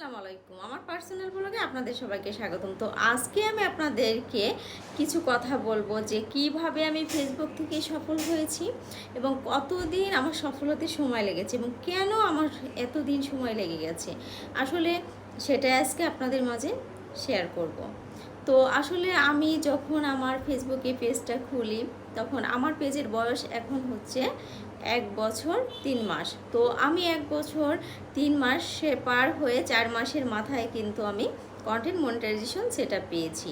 আসসালামু আলাইকুম। আমার পার্সোনাল ব্লগে আপনাদের সবাইকে স্বাগতম। তো আজকে আমি আপনাদেরকে কিছু কথা বলবো যে কিভাবে আমি ফেসবুক থেকে সফল হয়েছি এবং কতদিন আমার সফল হতে সময় লেগেছে এবং কেন আমার এতদিন সময় লেগে গেছে। আসলে সেটা আজকে আপনাদের মাঝে শেয়ার করব। তো আসলে আমি যখন আমার ফেসবুকে পেজটা খুলি তখন আমার পেজের বয়স এখন হচ্ছে 1 বছর 3 মাস। তো আমি 1 বছর 3 মাস পার হয়ে 4 মাসের মাথায় কিন্তু আমি কন্টেন্ট মনিটাইজেশন সেটা পেয়েছি।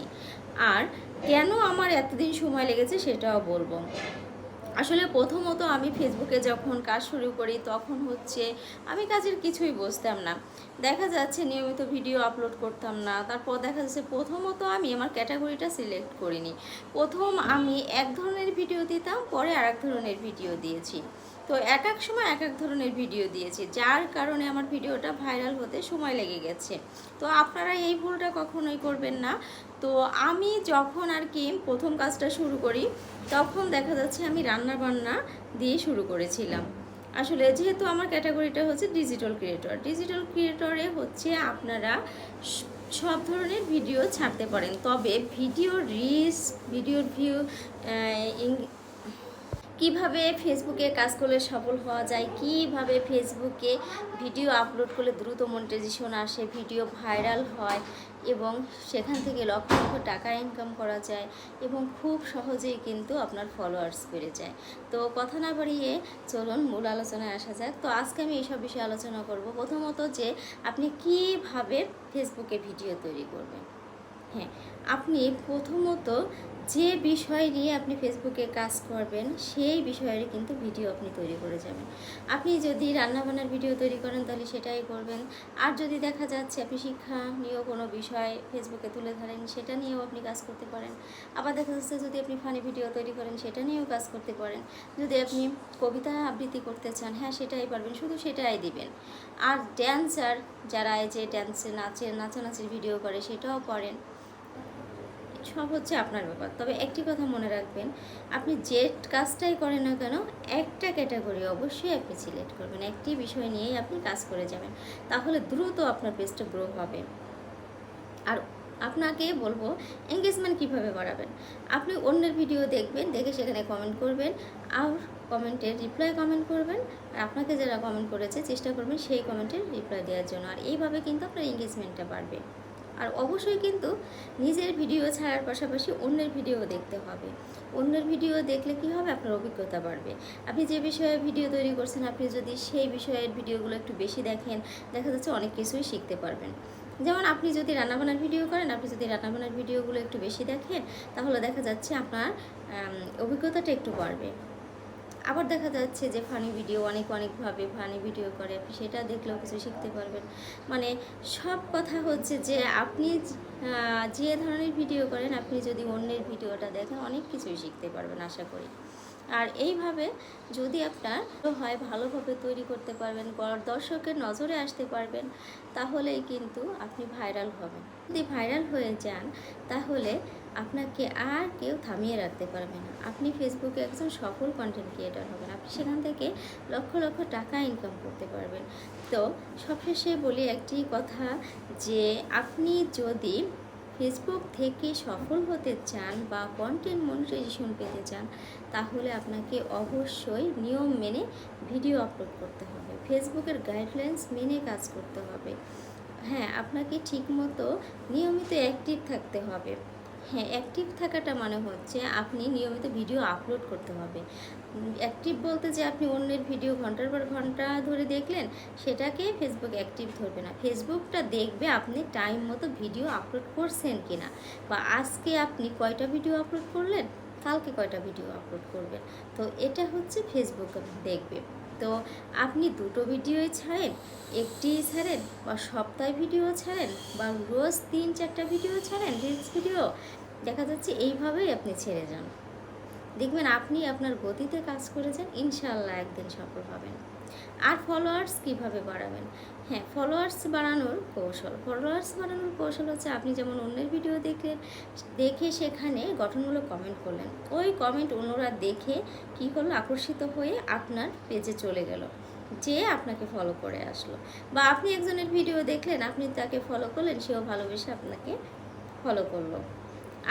আর কেন আমার এতদিন সময় লেগেছে সেটাও বলবো। আসলে প্রথমত আমি ফেসবুকে যখন কাজ শুরু করি তখন হচ্ছে আমি কাজের কিছুই বুঝতাম না। দেখা যাচ্ছে নিয়মিত ভিডিও আপলোড করতাম না। তারপর দেখা যাচ্ছে প্রথমত আমি আমার ক্যাটাগরিটা সিলেক্ট করিনি। প্রথম আমি এক ধরনের ভিডিও দিতাম, পরে আর এক ধরনের ভিডিও দিয়েছি। তো এক এক সময় এক এক ধরনের ভিডিও দিয়েছি, যার কারণে আমার ভিডিওটা ভাইরাল হতে সময় লেগে গেছে। তো আপনারা এই ভুলটা কখনোই করবেন না। তো আমি যখন আর কি প্রথম কাজটা শুরু করি তখন দেখা যাচ্ছে আমি রান্না বান্না দিয়ে শুরু করেছিলাম। আসলে যেহেতু আমার ক্যাটাগরিটা হচ্ছে ডিজিটাল ক্রিয়েটরে হচ্ছে আপনারা সব ধরনের ভিডিও ছাড়তে পারেন, তবে ভিডিও রিচ, ভিডিওর ভিউ, কিভাবে ফেসবুকে কাজ করলে সফল হওয়া যায়, কিভাবে ফেসবুকে ভিডিও আপলোড করলে দ্রুত মনিটাইজেশন আসে, ভিডিও ভাইরাল হয় এবং সেখান থেকে লক্ষ লক্ষ টাকা ইনকাম করা যায় এবং খুব সহজেই কিন্তু আপনার ফলোয়ার্স বেড়ে যায়। তো কথা না বাড়িয়ে চলুন মূল আলোচনায় আসা যাক। তো আজকে আমি এইসব বিষয়ে আলোচনা করব। প্রথমত যে আপনি কিভাবে ফেসবুকে ভিডিও তৈরি করবেন। হ্যাঁ, আপনি প্রথমত যে বিষয় নিয়ে আপনি ফেসবুকে কাজ করবেন সেই বিষয়ের কিন্তু ভিডিও আপনি তৈরি করে যাবেন। আপনি যদি রান্নাবান্নার ভিডিও তৈরি করেন তাহলে সেটাই করবেন। আর যদি দেখা যাচ্ছে আপনি শিক্ষা নিয়েও কোনো বিষয় ফেসবুকে তুলে ধরেন সেটা নিয়েও আপনি কাজ করতে পারেন। আবার দেখা যাচ্ছে যদি আপনি ফানি ভিডিও তৈরি করেন সেটা নিয়েও কাজ করতে পারেন। যদি আপনি কবিতা আবৃত্তি করতে চান, হ্যাঁ সেটাই পারবেন, শুধু সেটাই দিবেন। আর ড্যান্সার যারা এই যে নাচানাচির ভিডিও করে সেটাও করেন। সব হচ্ছে আপনার ব্যাপার। তবে একটি কথা মনে রাখবেন, আপনি যে কাজটাই করেন না কেন একটা ক্যাটাগরি অবশ্যই আপনি সিলেক্ট করবেন, একটি বিষয় নিয়েই আপনি কাজ করে যাবেন, তাহলে দ্রুত আপনার পেজটা গ্রো হবে। আর আপনাকে বলবো এঙ্গেজমেন্ট কিভাবে বাড়াবেন। আপনি অন্যের ভিডিও দেখবেন, দেখে সেখানে কমেন্ট করবেন আর কমেন্টের রিপ্লাই কমেন্ট করবেন। আর আপনাকে যারা কমেন্ট করেছে চেষ্টা করবেন সেই কমেন্টের রিপ্লাই দেওয়ার জন্য। আর এইভাবে কিন্তু আপনার এঙ্গেজমেন্টটা বাড়বে। আর অবশ্যই কিন্তু নিজের ভিডিও ছাড়ার পাশাপাশি অন্যের ভিডিও দেখতে হবে। অন্যের ভিডিও দেখলে কি হবে, আপনার অভিজ্ঞতা বাড়বে। আপনি যে বিষয়ে ভিডিও তৈরি করছেন আপনি যদি সেই বিষয়ের ভিডিওগুলো একটু বেশি দেখেন, দেখা যাচ্ছে অনেক কিছুই শিখতে পারবেন। যেমন আপনি যদি রান্নাবান্নার ভিডিও করেন, আপনি যদি রান্নাবান্নার ভিডিওগুলো একটু বেশি দেখেন তাহলে দেখা যাচ্ছে আপনার অভিজ্ঞতাটা একটু বাড়বে। আবার দেখা যাচ্ছে যে অনেকভাবে ফানি ভিডিও করে, আপনি সেটা দেখলেও কিছু শিখতে পারবেন। মানে সব কথা হচ্ছে যে আপনি যে ধরনের ভিডিও করেন আপনি যদি অন্যের ভিডিওটা দেখেন অনেক কিছুই শিখতে পারবেন আশা করি। আর এইভাবে যদি আপনার হয় ভালোভাবে তৈরি করতে পারবেন, দর্শকের নজরে আসতে পারবেন, তাহলেই কিন্তু আপনি ভাইরাল হবেন। যদি ভাইরাল হয়ে যান তাহলে আপনাকে আর কেউ থামিয়ে রাখতে পারবে না। আপনি ফেসবুকে একজন সফল কন্টেন্ট ক্রিয়েটর হবেন, আপনি সেখান থেকে লক্ষ লক্ষ টাকা ইনকাম করতে পারবেন। তো সবশেষে বলি একটি কথা, যে আপনি যদি ফেসবুক থেকে সফল হতে চান বা কন্টেন্ট মনিটাইজেশন পেতে চান তাহলে আপনাকে অবশ্যই নিয়ম মেনে ভিডিও আপলোড করতে হবে, ফেসবুকের গাইডলাইন্স মেনে কাজ করতে হবে। হ্যাঁ, আপনাকে ঠিকমতো নিয়মিত অ্যাক্টিভ থাকতে হবে। হ্যাঁ, অ্যাক্টিভ থাকাটা মানে হচ্ছে আপনি নিয়মিত ভিডিও আপলোড করতে হবে। অ্যাক্টিভ বলতে যে আপনি অন্যের ভিডিও ঘন্টার পর ঘন্টা ধরে দেখলেন সেটাকে ফেসবুক অ্যাক্টিভ ধরবে না। ফেসবুকটা দেখবে আপনি টাইম মতো ভিডিও আপলোড করছেন কিনা, বা আজকে আপনি কয়টা ভিডিও আপলোড করলেন, কালকে কয়টা ভিডিও আপলোড করবেন। তো এটা হচ্ছে ফেসবুক দেখবে। তো আপনি দুটো ভিডিওই ছাড়েন, একটি ছাড়েন, বা সপ্তাহে ভিডিও ছাড়েন, বা রোজ 3-4টা ভিডিও ছাড়েন, রিলস ভিডিও, দেখা যাচ্ছে এইভাবেই আপনি ছেড়ে যান, দেখবেন আপনি আপনার গতিতে কাজ করে যান, ইনশাআল্লাহ একদিন সফল হবেন। আর ফলোয়ার্স কিভাবে বাড়াবেন। হ্যাঁ, ফলোয়ার্স বাড়ানোর কৌশল হচ্ছে আপনি যেমন অন্যের ভিডিও দেখলেন, দেখে সেখানে গঠনমূলক কমেন্ট করলেন, ওই কমেন্ট অন্যরা দেখে কী করলো, আকর্ষিত হয়ে আপনার পেজে চলে গেল, যে আপনাকে ফলো করে আসলো, বা আপনি একজনের ভিডিও দেখলেন, আপনি তাকে ফলো করলেন, সেও ভালোবেসে আপনাকে ফলো করলো।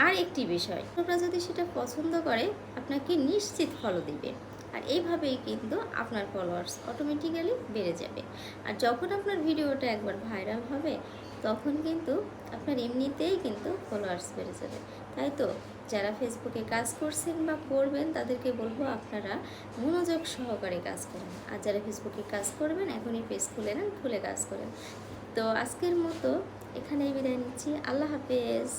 আর একটি বিষয়, তোমরা যদি সেটা পছন্দ করে আপনাকে নিশ্চিত ফলো দিবে। আর এইভাবেই কিন্তু আপনার ফলোয়ার্স অটোমেটিক্যালি বেড়ে যাবে। আর যখন আপনার ভিডিওটা একবার ভাইরাল হবে, তখন কিন্তু আপনার এমনিতেই কিন্তু ফলোয়ার্স বেড়ে যাবে। তাই তো যারা ফেসবুকে কাজ করছেন বা করবেন, তাদেরকে বলবো আপনারা মনোযোগ সহকারে কাজ করেন। আর যারা ফেসবুকে কাজ করবেন, এখনই পেজ খুলে নেন, খুলে কাজ করেন। তো আজকের মতো এখানেই বিদায় নিচ্ছি। আল্লাহ হাফেজ।